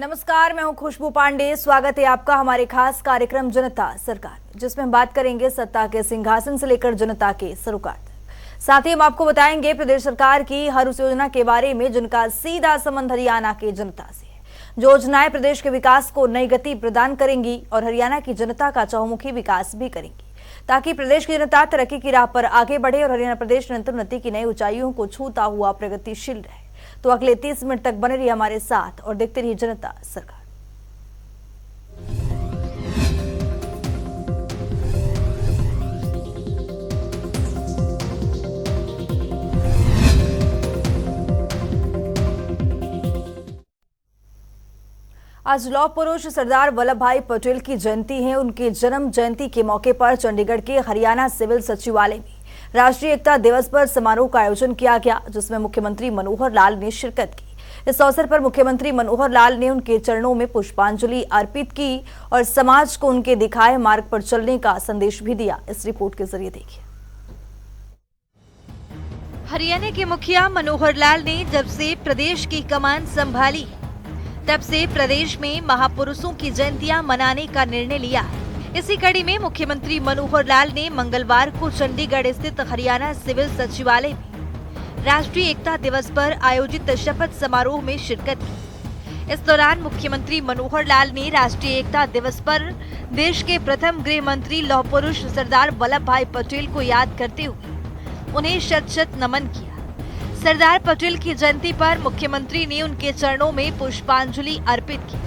नमस्कार, मैं हूं खुशबू पांडे। स्वागत है आपका हमारे खास कार्यक्रम जनता सरकार, जिसमें हम बात करेंगे सत्ता के सिंहासन से लेकर जनता के सरोकार तक। साथ ही हम आपको बताएंगे प्रदेश सरकार की हर उस योजना के बारे में जिनका सीधा संबंध हरियाणा की जनता से है। जो योजनाएं प्रदेश के विकास को नई गति प्रदान करेंगी और हरियाणा की जनता का चहुमुखी विकास भी करेंगी, ताकि प्रदेश की जनता तरक्की की राह पर आगे बढ़े और हरियाणा प्रदेश निरंतर उन्नति की नई ऊंचाइयों को छूता हुआ प्रगतिशील रहे। तो अगले 30 मिनट तक बने रहिए हमारे साथ और देखते रहिए जनता सरकार। आज लौह पुरुष सरदार वल्लभ भाई पटेल की जयंती है। उनकी जन्म जयंती के मौके पर चंडीगढ़ के हरियाणा सिविल सचिवालय में राष्ट्रीय एकता दिवस पर समारोह का आयोजन किया गया, जिसमें मुख्यमंत्री मनोहर लाल ने शिरकत की। इस अवसर पर मुख्यमंत्री मनोहर लाल ने उनके चरणों में पुष्पांजलि अर्पित की और समाज को उनके दिखाए मार्ग पर चलने का संदेश भी दिया। इस रिपोर्ट के जरिए देखिए। हरियाणा के मुखिया मनोहर लाल ने जब से प्रदेश की कमान संभाली, तब से प्रदेश में महापुरुषों की जयंतियां मनाने का निर्णय लिया है। इसी कड़ी में मुख्यमंत्री मनोहर लाल ने मंगलवार को चंडीगढ़ स्थित हरियाणा सिविल सचिवालय में राष्ट्रीय एकता दिवस पर आयोजित शपथ समारोह में शिरकत की। इस दौरान मुख्यमंत्री मनोहर लाल ने राष्ट्रीय एकता दिवस पर देश के प्रथम गृह मंत्री लौह पुरुष सरदार वल्लभ भाई पटेल को याद करते हुए उन्हें शत शत नमन किया। सरदार पटेल की जयंती पर मुख्यमंत्री ने उनके चरणों में पुष्पांजलि अर्पित की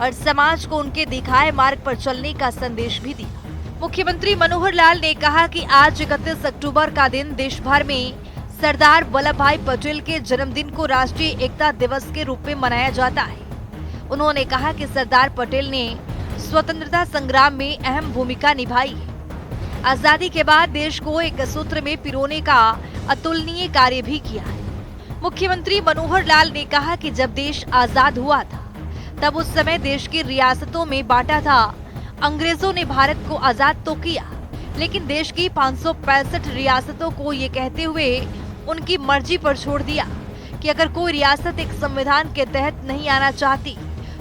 और समाज को उनके दिखाए मार्ग पर चलने का संदेश भी दिया। मुख्यमंत्री मनोहर लाल ने कहा कि आज 31 अक्टूबर का दिन देश भर में सरदार वल्लभ भाई पटेल के जन्मदिन को राष्ट्रीय एकता दिवस के रूप में मनाया जाता है। उन्होंने कहा कि सरदार पटेल ने स्वतंत्रता संग्राम में अहम भूमिका निभाई है। आजादी के बाद देश को एक सूत्र में पिरोने का अतुलनीय कार्य भी किया है। मुख्यमंत्री मनोहर लाल ने कहा कि जब देश आजाद हुआ था, तब उस समय देश की रियासतों में बांटा था। अंग्रेजों ने भारत को आजाद तो किया, लेकिन देश की 565 रियासतों को ये कहते हुए उनकी मर्जी पर छोड़ दिया कि अगर कोई रियासत एक संविधान के तहत नहीं आना चाहती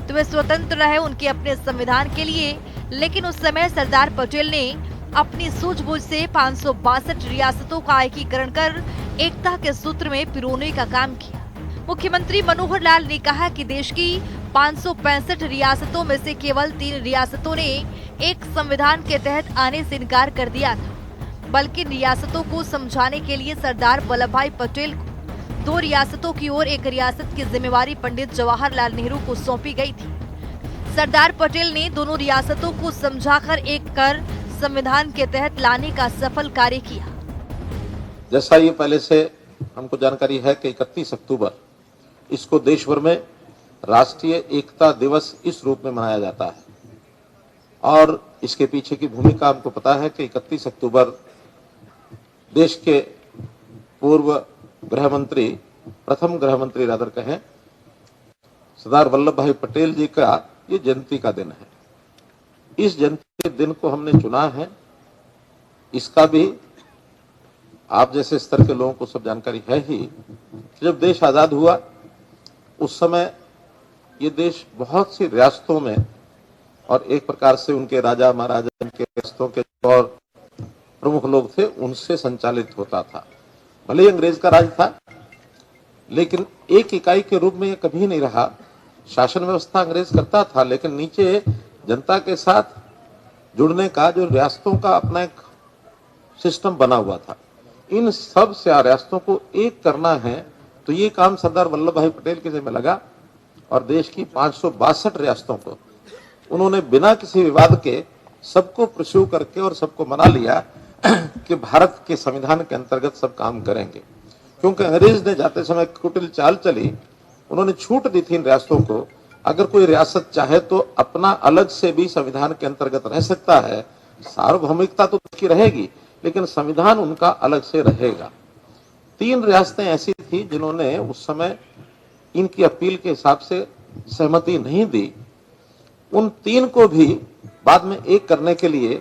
तो वे स्वतंत्र रहे उनके अपने संविधान के लिए। लेकिन उस समय सरदार पटेल ने अपनी सूझबूझ से 562 रियासतों का एकीकरण कर एकता के सूत्र में पिरोने का काम किया। मुख्यमंत्री मनोहर लाल ने कहा कि देश की 565 रियासतों में से केवल 3 रियासतों ने एक संविधान के तहत आने से इनकार कर दिया था, बल्कि रियासतों को समझाने के लिए सरदार वल्लभ भाई पटेल को 2 रियासतों की ओर एक रियासत की जिम्मेवारी पंडित जवाहरलाल नेहरू को सौंपी गई थी। सरदार पटेल ने दोनों रियासतों को समझाकर एक कर संविधान के तहत लाने का सफल कार्य किया। जैसा ये पहले से हमको जानकारी है कि 31 अक्टूबर इसको देश भर में राष्ट्रीय एकता दिवस इस रूप में मनाया जाता है और इसके पीछे की भूमिका हमको पता है कि 31 अक्टूबर देश के पूर्व गृह मंत्री, प्रथम गृह मंत्री रादर कहें, सरदार वल्लभ भाई पटेल जी का ये जयंती का दिन है। इस जयंती के दिन को हमने चुना है। इसका भी आप जैसे स्तर के लोगों को सब जानकारी है ही। जब देश आजाद हुआ उस समय ये देश बहुत सी रियासतों में और एक प्रकार से उनके राजा महाराजा, उनके रियासतों के और प्रमुख लोग थे, उनसे संचालित होता था। भले ही अंग्रेज का राज था, लेकिन एक इकाई के रूप में ये कभी नहीं रहा। शासन व्यवस्था अंग्रेज करता था, लेकिन नीचे जनता के साथ जुड़ने का जो रियासतों का अपना एक सिस्टम बना हुआ था, इन सब से रियासतों को एक करना है, तो ये काम सरदार वल्लभ भाई पटेल के जिम्मे लगा और देश की 562 रियासतों को उन्होंने बिना किसी विवाद के सबको प्रश्यू करके और सबको मना लिया कि भारत के संविधान के अंतर्गत सब काम करेंगे। क्योंकि अंग्रेज ने जाते समय कुटिल चाल चली, उन्होंने छूट दी थी इन रियासतों को, अगर कोई रियासत चाहे तो अपना अलग से भी संविधान के अंतर्गत रह सकता है। सार्वभौमिकता तो उसकी रहेगी, लेकिन संविधान उनका अलग से रहेगा। 3 रियासतें ऐसी थी जिन्होंने उस समय इनकी अपील के हिसाब से सहमति नहीं दी। उन 3 को भी बाद में एक करने के लिए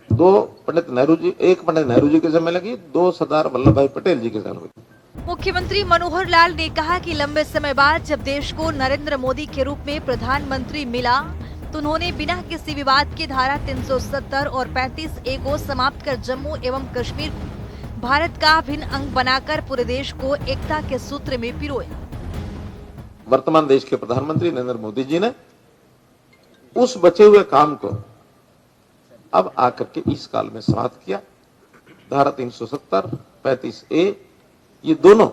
एक पंडित नेहरू जी के जिम्मे लगी, 2 सरदार वल्लभ भाई पटेल जी के जिम्मे लगी। मुख्यमंत्री मनोहर लाल ने कहा कि लंबे समय बाद जब देश को नरेंद्र मोदी के रूप में प्रधानमंत्री मिला तो उन्होंने बिना किसी विवाद के धारा 370 और 35A को समाप्त कर जम्मू एवं कश्मीर को भारत का अभिन्न अंग बनाकर पूरे देश को एकता के सूत्र में पिरोया। वर्तमान देश के प्रधानमंत्री नरेंद्र मोदी जी ने उस बचे हुए काम को अब आकर के इस काल में समाप्त किया। धारा 370, 35A ये दोनों,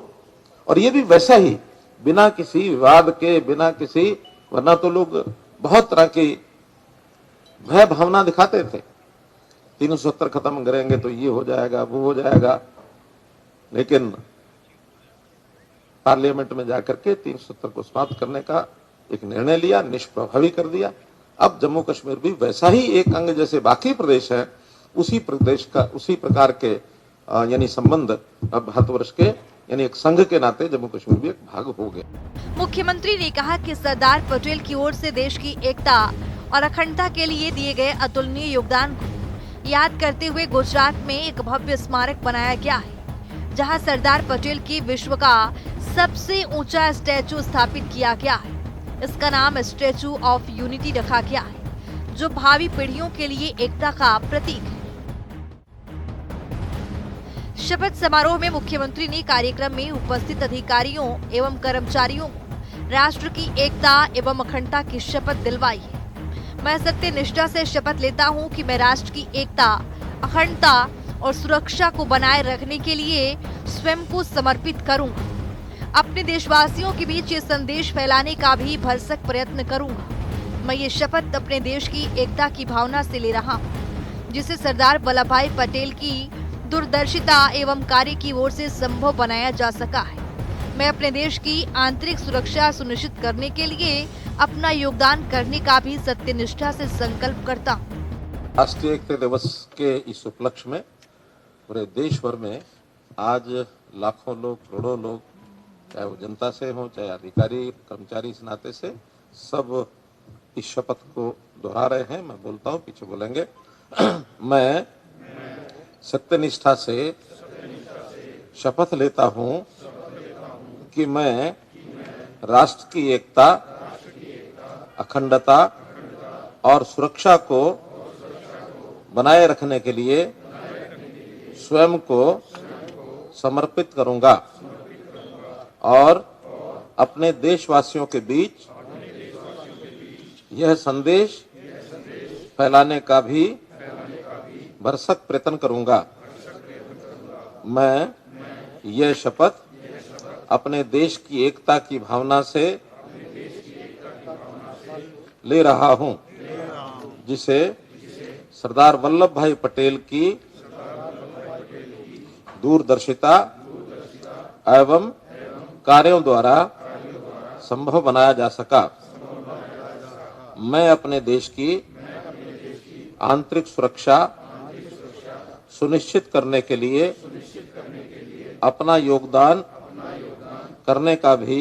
और ये भी वैसा ही बिना किसी विवाद के, बिना किसी, वरना तो लोग बहुत तरह की भय भावना दिखाते थे, 370 खत्म करेंगे तो ये हो जाएगा, वो हो जाएगा, लेकिन पार्लियामेंट में जाकर के 370 को समाप्त करने का एक निर्णय लिया, निष्प्रभावी कर दिया। अब जम्मू कश्मीर भी वैसा ही एक अंग जैसे बाकी प्रदेश है, उसी प्रकार के यानी संबंध अब भारतवर्ष के यानी एक संघ के नाते जम्मू कश्मीर भी एक भाग हो गया। मुख्यमंत्री ने कहा कि सरदार पटेल की ओर से देश की एकता और अखंडता के लिए दिए गए अतुलनीय योगदान को याद करते हुए गुजरात में एक भव्य स्मारक बनाया गया है, जहां सरदार पटेल की विश्व का सबसे ऊंचा स्टैचू स्थापित किया गया है। इसका नाम स्टैचू ऑफ यूनिटी रखा गया है, जो भावी पीढ़ियों के लिए एकता का प्रतीक है। शपथ समारोह में मुख्यमंत्री ने कार्यक्रम में उपस्थित अधिकारियों एवं कर्मचारियों को राष्ट्र की एकता एवं अखंडता की शपथ दिलवाई है। मैं सत्य निष्ठा से शपथ लेता हूं कि मैं राष्ट्र की एकता, अखंडता और सुरक्षा को बनाए रखने के लिए स्वयं को समर्पित करूंगा। अपने देशवासियों के बीच ये संदेश फैलाने का भी भरसक प्रयत्न करूंगा। मैं ये शपथ अपने देश की एकता की भावना से ले रहा हूँ, जिसे सरदार वल्लभ भाई पटेल की दूरदर्शिता एवं कार्य की ओर से संभव बनाया जा सका है। मैं अपने देश की आंतरिक सुरक्षा सुनिश्चित करने के लिए अपना योगदान करने का भी सत्यनिष्ठा से संकल्प करता हूँ। राष्ट्रीय एकता दिवस के इस उपलक्ष्य में पूरे देश भर में आज लाखों लोग, करोड़ों लोग, चाहे वो जनता से हो, चाहे अधिकारी कर्मचारी इस नाते से, सब इस शपथ को दोहरा रहे हैं। मैं बोलता हूँ, पीछे बोलेंगे। मैं सत्यनिष्ठा से शपथ लेता हूं कि मैं राष्ट्र की एकता, अखंडता और सुरक्षा को बनाए रखने के लिए स्वयं को समर्पित करूंगा और अपने देशवासियों के बीच यह संदेश फैलाने का भी भरसक प्रयत्न करूंगा। मैं यह शपथ अपने देश की एकता की भावना से ले रहा हूं, जिसे सरदार वल्लभ भाई पटेल की दूरदर्शिता एवं कार्यों द्वारा संभव बनाया जा सका। मैं अपने देश की आंतरिक सुरक्षा सुनिश्चित करने के लिए अपना योगदान करने का भी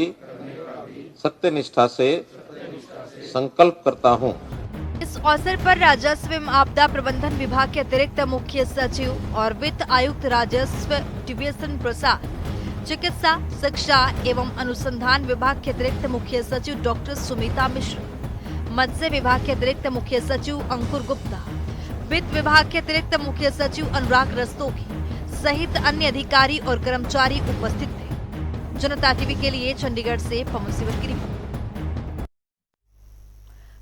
सत्यनिष्ठा से संकल्प करता हूं। इस अवसर पर राजस्व एवं आपदा प्रबंधन विभाग के अतिरिक्त मुख्य सचिव और वित्त आयुक्त राजस्व डिवीजन प्रसाद, चिकित्सा, शिक्षा एवं अनुसंधान विभाग के अतिरिक्त मुख्य सचिव डॉक्टर सुमिता मिश्र, मत्स्य विभाग के अतिरिक्त मुख्य सचिव अंकुर गुप्ता, वित्त विभाग के अतिरिक्त मुख्य सचिव अनुराग रस्तोगी सहित अन्य अधिकारी और कर्मचारी उपस्थित थे। जनता टीवी के लिए चंडीगढ़ से पवन सिवर की रिपोर्ट।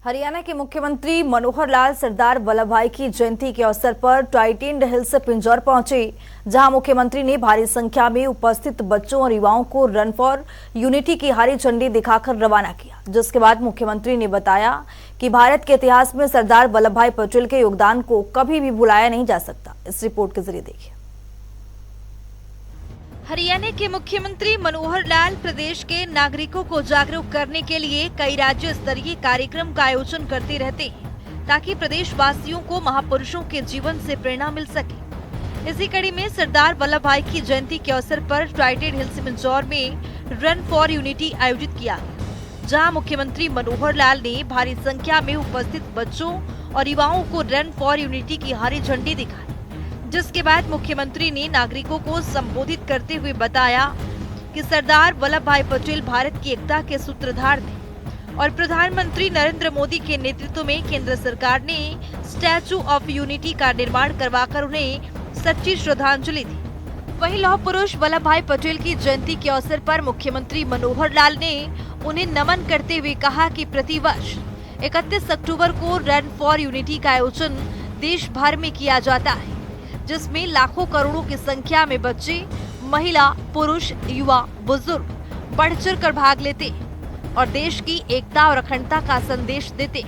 हरियाणा के मुख्यमंत्री मनोहर लाल सरदार वल्लभ भाई की जयंती के अवसर पर टाइटेंड हिल्स पिंजौर पहुंचे, जहां मुख्यमंत्री ने भारी संख्या में उपस्थित बच्चों और युवाओं को रन फॉर यूनिटी की हरी झंडी दिखाकर रवाना किया। जिसके बाद मुख्यमंत्री ने बताया कि भारत के इतिहास में सरदार वल्लभ भाई पटेल के योगदान को कभी भी भुलाया नहीं जा सकता। इस रिपोर्ट के जरिए देखिए। हरियाणा के मुख्यमंत्री मनोहर लाल प्रदेश के नागरिकों को जागरूक करने के लिए कई राज्य स्तरीय कार्यक्रम का आयोजन करते रहते हैं, ताकि प्रदेश वासियों को महापुरुषों के जीवन से प्रेरणा मिल सके। इसी कड़ी में सरदार वल्लभ भाई की जयंती के अवसर पर टाइटेंड हिल्स पिंजौर में रन फॉर यूनिटी आयोजित किया, जहां मुख्यमंत्री मनोहर लाल ने भारी संख्या में उपस्थित बच्चों और युवाओं को रन फॉर यूनिटी की हरी झंडी दिखाई। जिसके बाद मुख्यमंत्री ने नागरिकों को संबोधित करते हुए बताया कि सरदार वल्लभ भाई पटेल भारत की एकता के सूत्रधार थे और प्रधानमंत्री नरेंद्र मोदी के नेतृत्व में केंद्र सरकार ने स्टैचू ऑफ यूनिटी का निर्माण करवाकर उन्हें सच्ची श्रद्धांजलि दी। वहीं लौह पुरुष वल्लभ भाई पटेल की जयंती के अवसर पर मुख्यमंत्री मनोहर लाल ने उन्हें नमन करते हुए कहा कि प्रतिवर्ष 31 अक्टूबर को रन फॉर यूनिटी का आयोजन देश भर में किया जाता है, जिसमें लाखों करोड़ों की संख्या में बच्चे, महिला, पुरुष, युवा, बुजुर्ग बढ़ चढ़ कर भाग लेते और देश की एकता और अखंडता का संदेश देते।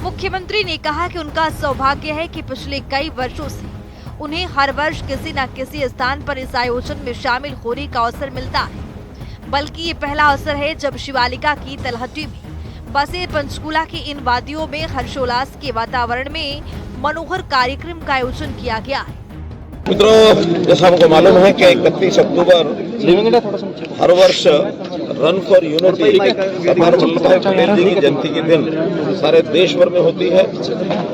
मुख्यमंत्री ने कहा कि उनका सौभाग्य है कि पिछले कई वर्षों से उन्हें हर वर्ष किसी न किसी स्थान पर इस आयोजन में शामिल होने का अवसर मिलता है, बल्कि ये पहला अवसर है जब शिवालिका की तलहटी में बसे पंचकूला की इन वादियों में हर्षोल्लास के वातावरण में मनोहर कार्यक्रम का आयोजन किया गया है। मित्रों, जैसा हमको मालूम है कि 31 अक्टूबर हर वर्ष run for unity Sardar Vallabh भाई पटेल जी की जयंती के दिन सारे देश भर में होती है।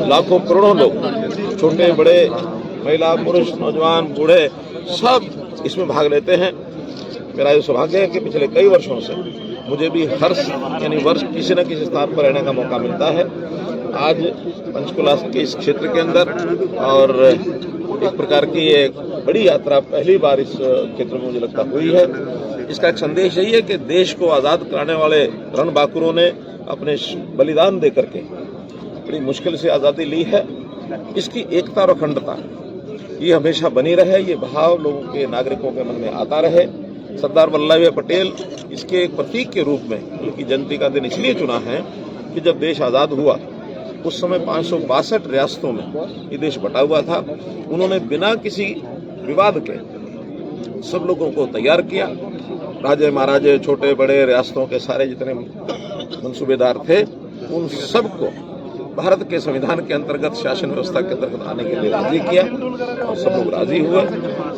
लाखों करोड़ों लोग, छोटे बड़े, महिला, पुरुष, नौजवान, बूढ़े, सब इसमें भाग लेते हैं। मेरा ये सौभाग्य है कि पिछले कई वर्षों से मुझे भी हर यानी वर्ष किसी न किसी स्थान पर रहने का मौका मिलता है। आज पंचकुला के इस क्षेत्र के अंदर और एक प्रकार की एक बड़ी यात्रा पहली बार इस क्षेत्र में मुझे लगता हुई है। इसका एक संदेश यही है कि देश को आजाद कराने वाले रणबांकुरों ने अपने बलिदान दे करके बड़ी मुश्किल से आजादी ली है। इसकी एकता और अखंडता ये हमेशा बनी रहे, ये भाव लोगों के, नागरिकों के मन में आता रहे। सरदार वल्लभ भाई पटेल इसके एक प्रतीक के रूप में उनकी जयंती का दिन इसलिए चुना है कि जब देश आजाद हुआ उस समय 562 रियासतों में ये देश बटा हुआ था। उन्होंने बिना किसी विवाद के सब लोगों को तैयार किया। राजे महाराजे, छोटे बड़े, रियासतों के सारे जितने मंसूबेदार थे, उन सबको भारत के संविधान के अंतर्गत, शासन व्यवस्था के अंतर्गत आने के लिए राजी किया और सब लोग राजी हुए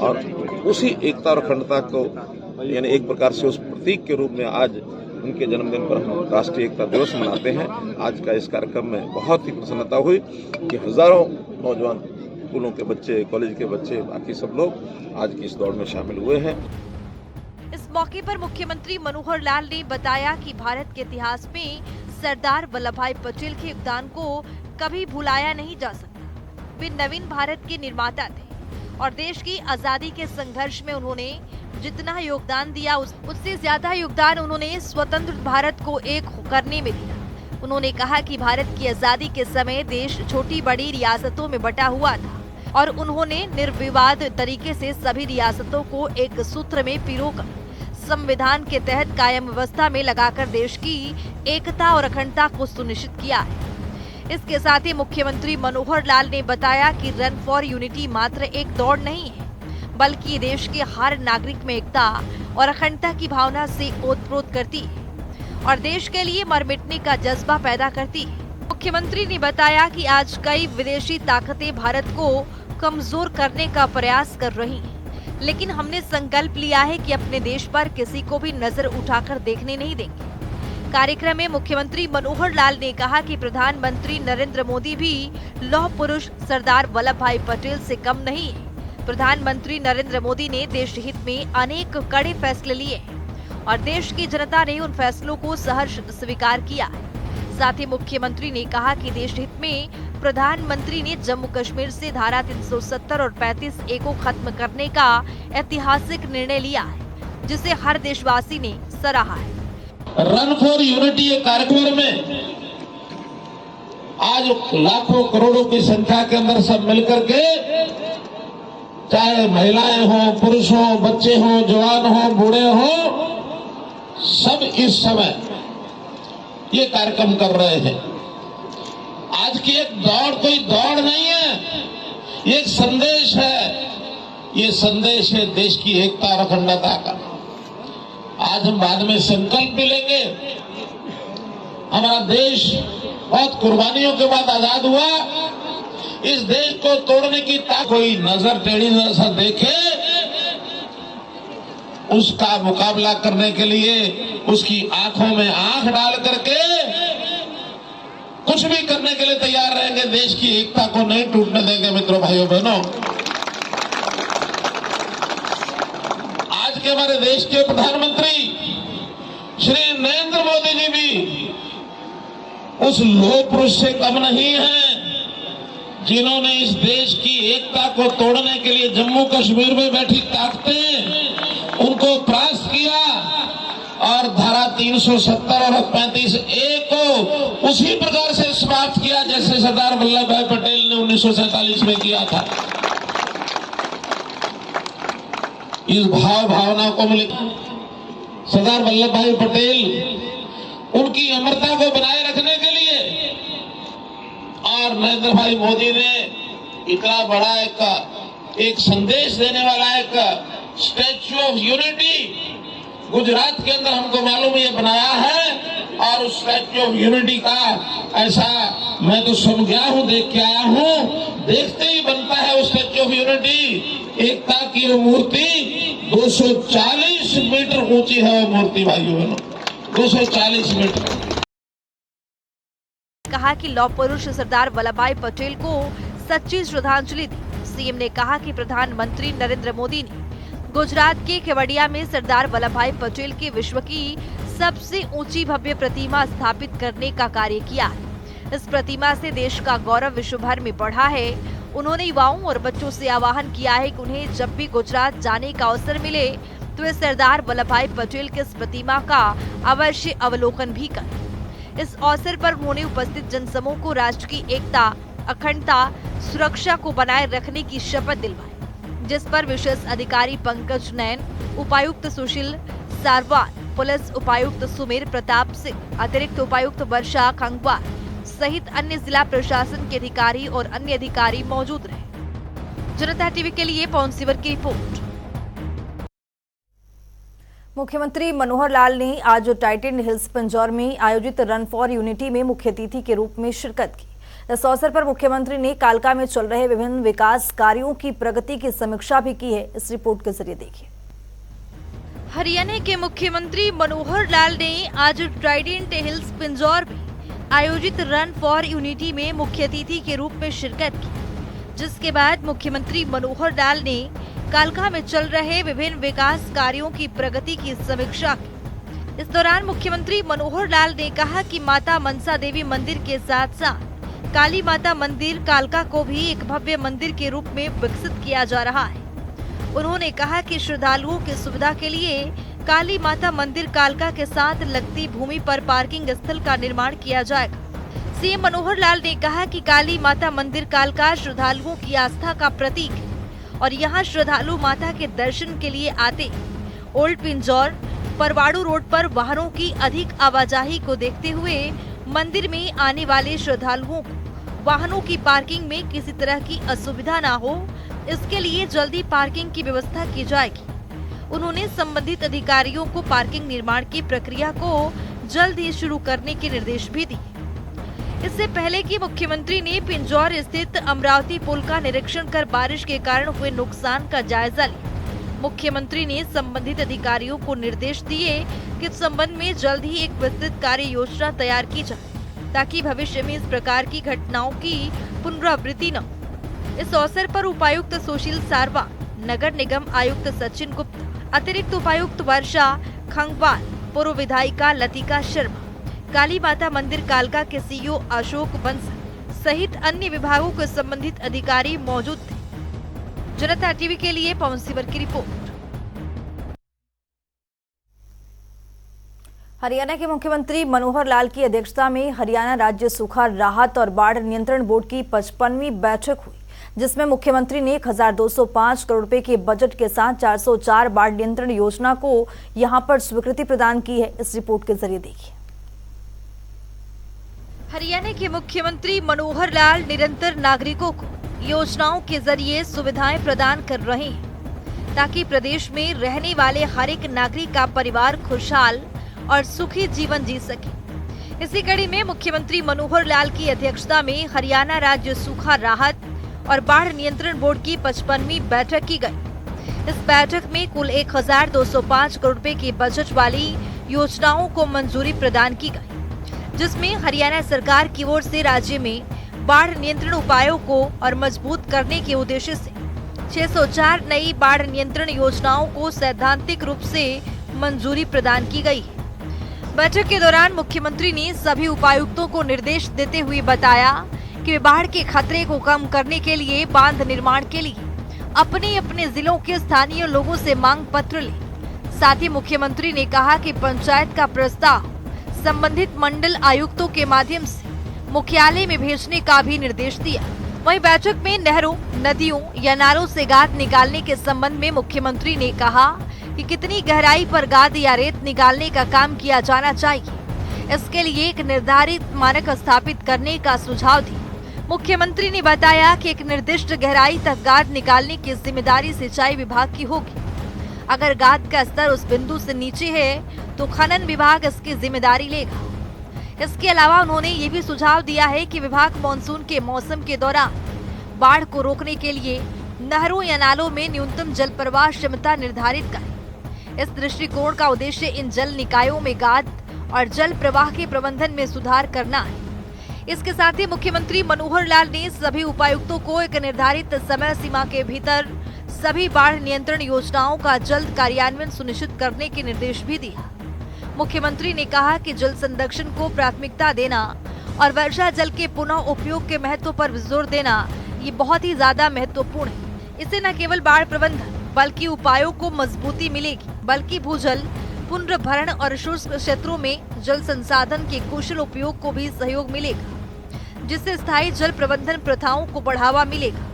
और उसी एकता और अखंडता को यानी एक प्रकार से उस प्रतीक के रूप में आज उनके जन्मदिन पर हम राष्ट्रीय एकता दिवस मनाते हैं। आज का इस कार्यक्रम में बहुत ही प्रसन्नता हुई कि हजारों नौजवान, स्कूलों के बच्चे, कॉलेज के बच्चे, बाकी सब लोग आज की इस दौड़ में शामिल हुए हैं। इस मौके पर मुख्यमंत्री मनोहर लाल ने बताया कि भारत के इतिहास में सरदार वल्लभ भाई पटेल के योगदान को कभी भुलाया नहीं जा सकता। वे नवीन भारत के निर्माता थे और देश की आजादी के संघर्ष में उन्होंने जितना योगदान दिया उससे ज्यादा योगदान उन्होंने स्वतंत्र भारत को एक करने में दिया। उन्होंने कहा कि भारत की आजादी के समय देश छोटी बड़ी रियासतों में बटा हुआ था और उन्होंने निर्विवाद तरीके से सभी रियासतों को एक सूत्र में पिरोकर संविधान के तहत कायम व्यवस्था में लगाकर देश की एकता और अखंडता को सुनिश्चित किया है। इसके साथ ही मुख्यमंत्री मनोहर लाल ने बताया कि रन फॉर यूनिटी मात्र एक दौड़ नहीं है, बल्कि देश के हर नागरिक में एकता और अखंडता की भावना से ओतप्रोत करती है और देश के लिए मर मिटने का जज्बा पैदा करती है। मुख्यमंत्री ने बताया कि आज कई विदेशी ताकतें भारत को कमजोर करने का प्रयास कर रही हैं, लेकिन हमने संकल्प लिया है कि अपने देश पर किसी को भी नजर उठाकर देखने नहीं देंगे। कार्यक्रम में मुख्यमंत्री मनोहर लाल ने कहा कि प्रधानमंत्री नरेंद्र मोदी भी लौह पुरुष सरदार वल्लभ भाई पटेल से कम नहीं है। प्रधानमंत्री नरेंद्र मोदी ने देश हित में अनेक कड़े फैसले लिए और देश की जनता ने उन फैसलों को सहर्ष स्वीकार किया है। साथ ही मुख्यमंत्री ने कहा कि देश हित में प्रधानमंत्री ने जम्मू कश्मीर से धारा 370 और 35A को खत्म करने का ऐतिहासिक निर्णय लिया है, जिसे हर देशवासी ने सराहा है। रन फॉर यूनिटी कार्यक्रम में आज लाखों करोड़ों की संख्या के अंदर सब मिलकर के, चाहे महिलाएं हो, पुरुष हो, बच्चे हो, जवान हो, बूढ़े हो, सब इस समय ये कार्यक्रम कर रहे हैं। आज की एक दौड़ कोई दौड़ नहीं है, ये एक संदेश है। ये संदेश है देश की एकता और अखंडता का। आज हम बाद में संकल्प भी लेंगे। हमारा देश बहुत कुर्बानियों के बाद आजाद हुआ। इस देश को तोड़ने की कोई नजर टेढ़ी नजर से देखे, उसका मुकाबला करने के लिए उसकी आंखों में आंख डाल करके कुछ भी करने के लिए तैयार रहेंगे। देश की एकता को नहीं टूटने देंगे। मित्रों, भाइयों, बहनों, आज कि हमारे देश के प्रधानमंत्री श्री नरेंद्र मोदी जी भी उस लोह पुरुष से कम नहीं है जिन्होंने इस देश की एकता को तोड़ने के लिए जम्मू कश्मीर में बैठी ताकतें उनको परास्त किया और धारा 370 और 35A को उसी प्रकार से समाप्त किया जैसे सरदार वल्लभ भाई पटेल ने 1947 में किया था। इस भाव भावना को सरदार वल्लभ भाई पटेल उनकी अमरता को बनाए रखने के लिए और नरेंद्र भाई मोदी ने इतना बड़ा एक संदेश देने वाला एक स्टैच्यू ऑफ यूनिटी गुजरात के अंदर हमको मालूम ये बनाया है और उस स्टैच्यू ऑफ यूनिटी का ऐसा मैं तो सुन गया हूँ, देख के आया हूँ, देखते ही बनता है उस स्टैच्यू ऑफ यूनिटी। एकता की वो मूर्ति 240 मीटर ऊंची है वो मूर्ति भाइयों बहनों, 240 मीटर। कहा कि लौह पुरुष सरदार वल्लभ भाई पटेल को सच्ची श्रद्धांजलि दी। सीएम ने कहा कि प्रधानमंत्री नरेंद्र मोदी ने गुजरात के केवड़िया में सरदार वल्लभ भाई पटेल की विश्व की सबसे ऊंची भव्य प्रतिमा स्थापित करने का कार्य किया है। इस प्रतिमा से देश का गौरव विश्व भर में बढ़ा है। उन्होंने युवाओं और बच्चों से आह्वान किया है कि उन्हें जब भी गुजरात जाने का अवसर मिले तो वे सरदार वल्लभ भाई पटेल की इस प्रतिमा का अवश्य अवलोकन भी करें। इस अवसर पर उन्होंने उपस्थित जनसमूह को राष्ट्र की एकता, अखंडता, सुरक्षा को बनाए रखने की शपथ दिलवाई, जिस पर विशेष अधिकारी पंकज नैन, उपायुक्त सुशील सारवार, पुलिस उपायुक्त सुमेर प्रताप सिंह, अतिरिक्त उपायुक्त वर्षा खंगवार सहित अन्य जिला प्रशासन के अधिकारी और अन्य अधिकारी मौजूद रहे। जनता टीवी के लिए पवन सिवर की रिपोर्ट। मुख्यमंत्री मनोहर लाल ने आज टाइटन हिल्स पिंजौर में आयोजित रन फॉर यूनिटी में मुख्य अतिथि के रूप में शिरकत की। इस अवसर पर मुख्यमंत्री ने कालका में चल रहे विभिन्न विकास कार्यों की प्रगति की समीक्षा भी की है। इस रिपोर्ट के जरिए देखिए। हरियाणा के मुख्यमंत्री मनोहर लाल ने आज ट्राइडेंट हिल्स पिंजौर में आयोजित रन फॉर यूनिटी में मुख्य अतिथि के रूप में शिरकत की, जिसके बाद मुख्यमंत्री मनोहर लाल ने कालका में चल रहे विभिन्न विकास कार्यों की प्रगति की समीक्षा की। इस दौरान मुख्यमंत्री मनोहर लाल ने कहा कि माता मनसा देवी मंदिर के साथ साथ काली माता मंदिर कालका को भी एक भव्य मंदिर के रूप में विकसित किया जा रहा है। उन्होंने कहा कि श्रद्धालुओं की सुविधा के लिए काली माता मंदिर कालका के साथ लगती भूमि पर पार्किंग स्थल का निर्माण किया जाएगा। सीएम मनोहर लाल ने कहा कि काली माता मंदिर कालका श्रद्धालुओं की आस्था का प्रतीक है और यहाँ श्रद्धालु माता के दर्शन के लिए आते। ओल्ड पिंजौर परवाड़ू रोड पर वाहनों की अधिक आवाजाही को देखते हुए मंदिर में आने वाले श्रद्धालुओं को वाहनों की पार्किंग में किसी तरह की असुविधा न हो, इसके लिए जल्दी पार्किंग की व्यवस्था की जाएगी। उन्होंने संबंधित अधिकारियों को पार्किंग निर्माण की प्रक्रिया को जल्द ही शुरू करने के निर्देश भी दिए। इससे पहले कि मुख्यमंत्री ने पिंजौर स्थित अमरावती पुल का निरीक्षण कर बारिश के कारण हुए नुकसान का जायजा लिया। मुख्यमंत्री ने संबंधित अधिकारियों को निर्देश दिए कि इस संबंध में जल्द ही एक विस्तृत कार्य योजना तैयार की जाए ताकि भविष्य में इस प्रकार की घटनाओं की पुनरावृत्ति न हो। इस अवसर पर उपायुक्त सुशील सारवार, नगर निगम आयुक्त सचिन गुप्ता, अतिरिक्त उपायुक्त वर्षा खंगवार, पूर्व विधायिका लतिका शर्मा, काली माता मंदिर कालका के सीईओ अशोक बंसल सहित अन्य विभागों के संबंधित अधिकारी मौजूद थे। जनता टीवी के लिए पवन सिवर की रिपोर्ट। हरियाणा के मुख्यमंत्री मनोहर लाल की अध्यक्षता में हरियाणा राज्य सूखा राहत और बाढ़ नियंत्रण बोर्ड की 55वीं बैठक हुई, जिसमें मुख्यमंत्री ने 1205 करोड़ रुपए के बजट के साथ 404 बाढ़ नियंत्रण योजना को यहां पर स्वीकृति प्रदान की है। इस रिपोर्ट के जरिए देखिए। हरियाणा के मुख्यमंत्री मनोहर लाल निरंतर नागरिकों को योजनाओं के जरिए सुविधाएं प्रदान कर रहे हैं ताकि प्रदेश में रहने वाले हर एक नागरिक का परिवार खुशहाल और सुखी जीवन जी सके। इसी कड़ी में मुख्यमंत्री मनोहर लाल की अध्यक्षता में हरियाणा राज्य सूखा राहत और बाढ़ नियंत्रण बोर्ड की 55वीं बैठक की गई। इस बैठक में कुल 1205 करोड़ रुपए के बजट वाली योजनाओं को मंजूरी प्रदान की गई, जिसमें हरियाणा सरकार की ओर से राज्य में बाढ़ नियंत्रण उपायों को और मजबूत करने के उद्देश्य से 604 नई बाढ़ नियंत्रण योजनाओं को सैद्धांतिक रूप से मंजूरी प्रदान की गई। बैठक के दौरान मुख्यमंत्री ने सभी उपायुक्तों को निर्देश देते हुए बताया कि वे बाढ़ के खतरे को कम करने के लिए बांध निर्माण के लिए अपने अपने जिलों के स्थानीय लोगों से मांग पत्र लें। साथ ही मुख्यमंत्री ने कहा कि पंचायत का प्रस्ताव संबंधित मंडल आयुक्तों के माध्यम से मुख्यालय में भेजने का भी निर्देश दिया। वहीं बैठक में नहरों, नदियों या नालों से गाद निकालने के संबंध में मुख्यमंत्री ने कहा कि कितनी गहराई पर गाद या रेत निकालने का काम किया जाना चाहिए। इसके लिए एक निर्धारित मानक स्थापित करने का सुझाव दिया। मुख्यमंत्री ने बताया कि एक निर्दिष्ट गहराई तक गाद निकालने की जिम्मेदारी सिंचाई विभाग की होगी। अगर गाद का स्तर उस बिंदु से नीचे है तो खनन विभाग इसकी जिम्मेदारी लेगा। इसके अलावा उन्होंने ये भी सुझाव दिया है कि विभाग मानसून के मौसम के दौरान बाढ़ को रोकने के लिए नहरों या नालों में न्यूनतम जल प्रवाह क्षमता निर्धारित करे। इस दृष्टिकोण का उद्देश्य इन जल निकायों में गाद और जल प्रवाह के प्रबंधन में सुधार करना है। इसके साथ ही मुख्यमंत्री मनोहर लाल ने सभी उपायुक्तों को एक निर्धारित समय सीमा के भीतर सभी बाढ़ नियंत्रण योजनाओं का जल्द कार्यान्वयन सुनिश्चित करने के निर्देश भी दिया। मुख्यमंत्री ने कहा कि जल संरक्षण को प्राथमिकता देना और वर्षा जल के पुनः उपयोग के महत्व पर जोर देना ये बहुत ही ज्यादा महत्वपूर्ण है। इससे न केवल बाढ़ प्रबंधन बल्कि उपायों को मजबूती मिलेगी, बल्कि भूजल पुनर्भरण और शुष्क क्षेत्रों में जल संसाधन के कुशल उपयोग को भी सहयोग मिलेगा, जिससे स्थायी जल प्रबंधन प्रथाओं को बढ़ावा मिलेगा।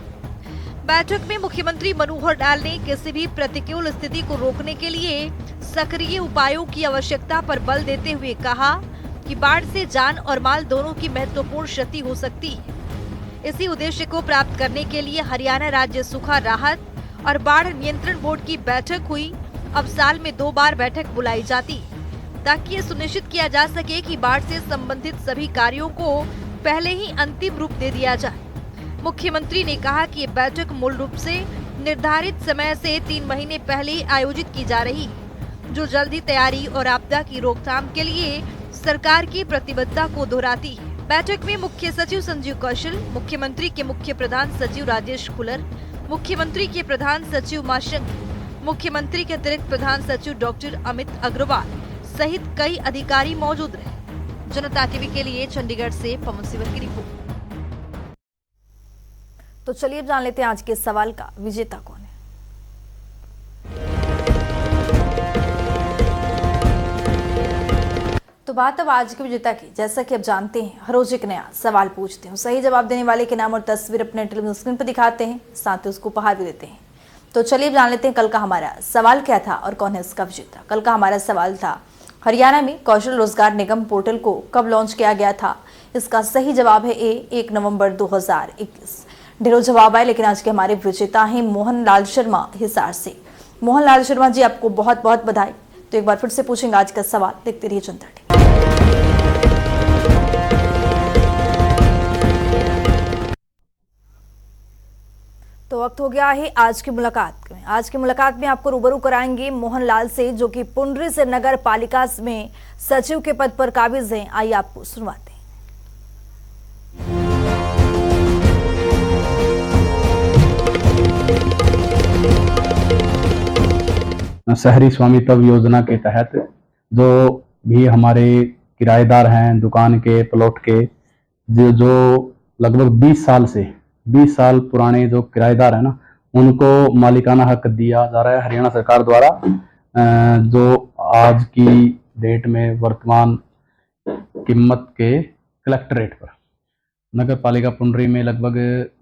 बैठक में मुख्यमंत्री मनोहर लाल ने किसी भी प्रतिकूल स्थिति को रोकने के लिए सक्रिय उपायों की आवश्यकता पर बल देते हुए कहा कि बाढ़ से जान और माल दोनों की महत्वपूर्ण क्षति हो सकती है। इसी उद्देश्य को प्राप्त करने के लिए हरियाणा राज्य सूखा राहत और बाढ़ नियंत्रण बोर्ड की बैठक हुई। अब साल में 2 बार बैठक बुलाई जाती है ताकि ये सुनिश्चित किया जा सके कि बाढ़ से संबंधित सभी कार्यों को पहले ही अंतिम रूप दे दिया जाए। मुख्यमंत्री ने कहा कि ये बैठक मूल रूप से निर्धारित समय से 3 महीने पहले आयोजित की जा रही है, जो जल्दी तैयारी और आपदा की रोकथाम के लिए सरकार की प्रतिबद्धता को दोहराती है। बैठक में मुख्य सचिव संजीव कौशल, मुख्यमंत्री के मुख्य प्रधान सचिव राजेश खुलर, मुख्यमंत्री के प्रधान सचिव उमाशंकर, मुख्यमंत्री के अतिरिक्त प्रधान सचिव डॉक्टर अमित अग्रवाल सहित कई अधिकारी मौजूद रहे। जनता टीवी के लिए चंडीगढ़ से पवन सिवर की रिपोर्ट। तो चलिए जान लेते हैं आज के सवाल का विजेता कौन है। तो बात अब आज के विजेता की। जैसा कि आप जानते हैं, हर रोज एक नया सवाल पूछते हैं, सही जवाब देने वाले के नाम और तस्वीर अपने टेलीविजन स्क्रीन पर दिखाते हैं, साथ ही उसको उपहार भी देते हैं। तो चलिए जान लेते हैं कल का हमारा सवाल क्या था और कौन है इसका विजेता। कल का हमारा सवाल था, हरियाणा में कौशल रोजगार निगम पोर्टल को कब लॉन्च किया गया था। इसका सही जवाब है ए, 1 नवंबर 2021। ढेरों जवाब आए, लेकिन आज के हमारे विजेता हैं मोहन लाल शर्मा हिसार से। मोहन लाल शर्मा जी, आपको बहुत बहुत बधाई। तो एक बार फिर से पूछेंगे आज का सवाल, देखते रहिए जनता टीवी। तो वक्त हो गया है आज की मुलाकात में। आज की मुलाकात में आपको रूबरू कराएंगे मोहन लाल से, जो कि पुंडरी से नगर पालिका में सचिव के पद पर काबिज हैं। आइए आपको सुनवाते हैं। शहरी स्वामित्व योजना के तहत जो भी हमारे किराएदार हैं, दुकान के, प्लॉट के, जो लगभग 20 साल पुराने जो किराएदार हैं ना, उनको मालिकाना हक दिया जा रहा है हरियाणा सरकार द्वारा। जो आज की डेट में वर्तमान कीमत के कलेक्टर रेट पर नगर पालिका पुंडरी में लगभग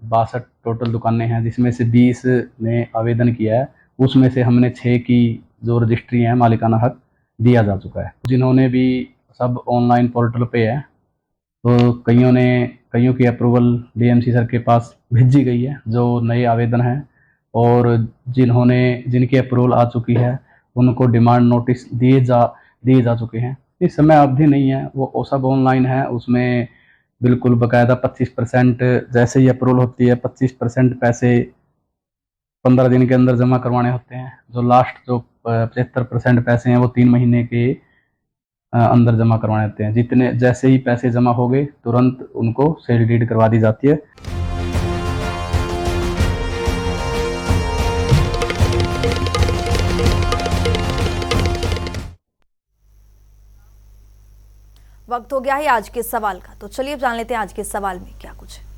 62 टोटल दुकानें हैं, जिसमें से 20 ने आवेदन किया है। उसमें से हमने 6 की जो रजिस्ट्री है मालिकाना हक दिया जा चुका है। जिन्होंने भी सब ऑनलाइन पोर्टल पे है, तो कईयों की अप्रूवल डीएमसी सर के पास भेजी गई है जो नए आवेदन हैं, और जिनकी अप्रूवल आ चुकी है उनको डिमांड नोटिस दिए जा चुके हैं। इस समय अवधि नहीं है, वो सब ऑनलाइन है। उसमें बिल्कुल बाकायदा 25% जैसे ही अप्रूवल होती है 25% पैसे 15 दिन के अंदर जमा करवाने होते हैं। जो लास्ट जो 75% पैसे हैं वो 3 महीने के अंदर जमा करवाने होते हैं। जैसे ही पैसे जमा हो गए तुरंत उनको सेल डीड करवा दी जाती है। वक्त हो गया है आज के सवाल का, तो चलिए जान लेते हैं आज के सवाल में क्या कुछ है।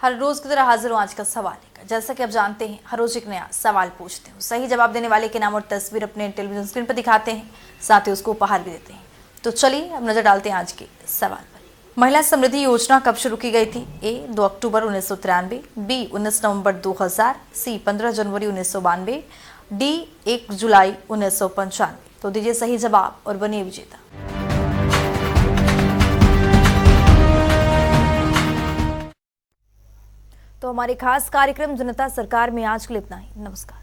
हर रोज की तरह हाजिर हूँ आज का सवाल लेकर। जैसा कि आप जानते हैं, हर रोज एक नया सवाल पूछते हैं, सही जवाब देने वाले के नाम और तस्वीर अपने टेलीविजन स्क्रीन पर दिखाते हैं, साथ ही उसको उपहार भी देते हैं। तो चलिए अब नजर डालते हैं आज के सवाल पर। महिला समृद्धि योजना कब शुरू की गई थी? ए 2 अक्टूबर 1993, बी 19 नवंबर 2000, सी 15 जनवरी 1992, डी 1 जुलाई 1995। तो दीजिए सही जवाब और बनिए विजेता। तो हमारे खास कार्यक्रम जनता सरकार में आज के लिए इतना ही। नमस्कार।